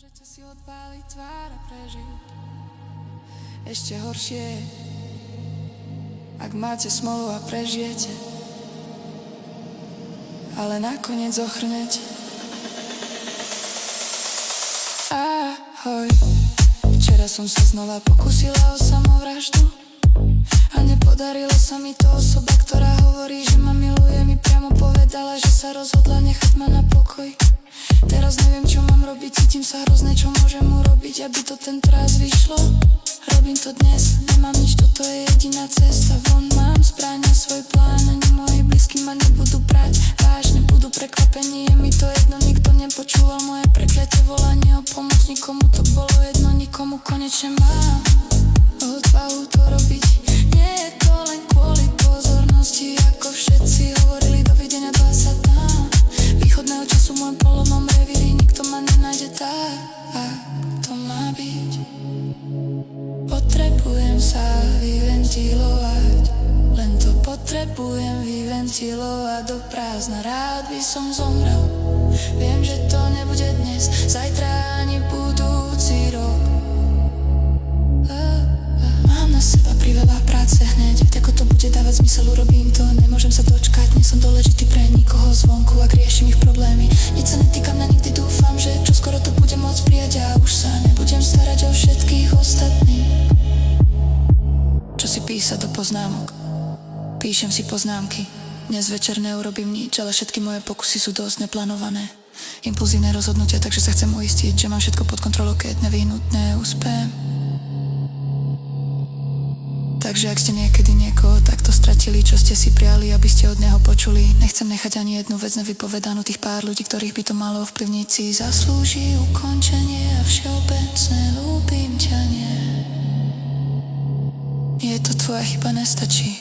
Môžete si odpáliť tvár a prežiť. Ešte horšie je, ak máte smolu a prežijete, ale nakoniec ochrnete. Ahoj. Včera som sa znova pokusila o samovraždu a nepodarilo sa mi to. Osoba, ktorá hovorí, že ma miluje, mi priamo povedala, že sa rozhodla nechať ma na pokoj. Teraz neviem, čo mám robiť, cítim sa hrozné, čo môžem urobiť, aby to tentoraz vyšlo. Robím to dnes, nemám nič, toto je jediná cesta von. Mám zbraň a svoj plán, ani moji blízky ma nebudú brať vážne, budú prekvapení, je mi to jedno. Nikto nepočúval moje prekliaté volanie o pomoc, nikomu to bolo jedno, nikomu konečne mám odvahu to robiť. Nie je to len kvôli pozornosti, ako všetci hovorili, dovidenia, dva sa tam. Východného času v môjom polovnom revíri nikto ma nenájde tak, to má byť. Potrebujem sa vyventilovať, len to potrebujem vyventilovať do prázdna. Rád by som zomrel, viem, že to nebude dnes, zajtra ani budúci rok. Mám na seba priveľa práce hneď, ako to bude dávať zmysel, urobím to. Nemôžem sa dočkať, nie som dôležitý pre nikoho zvonku, ak riešim ich problémy. Nič sa netýkam na nikdy, dúfam, že čoskoro to budem môcť prijať a už sa nebudem starať o všetkých ostatných. Čo si písať do poznámok? Píšem si poznámky. Dnes večer neurobím nič, ale všetky moje pokusy sú dosť neplánované. Impulzívne rozhodnutia, takže sa chcem uistiť, že mám všetko pod kontrolou, keď nevyhnutné uspejem. Takže ak ste niekedy niekoho takto stratili, čo ste si priali, aby ste od neho počuli, nechcem nechať ani jednu vec nevypovedanú. Tých pár ľudí, ktorých by to malo ovplyvniť, si zaslúži ukončenie a všeobecné ľúbim ťa nie. Je to tvoja chyba, nestačí.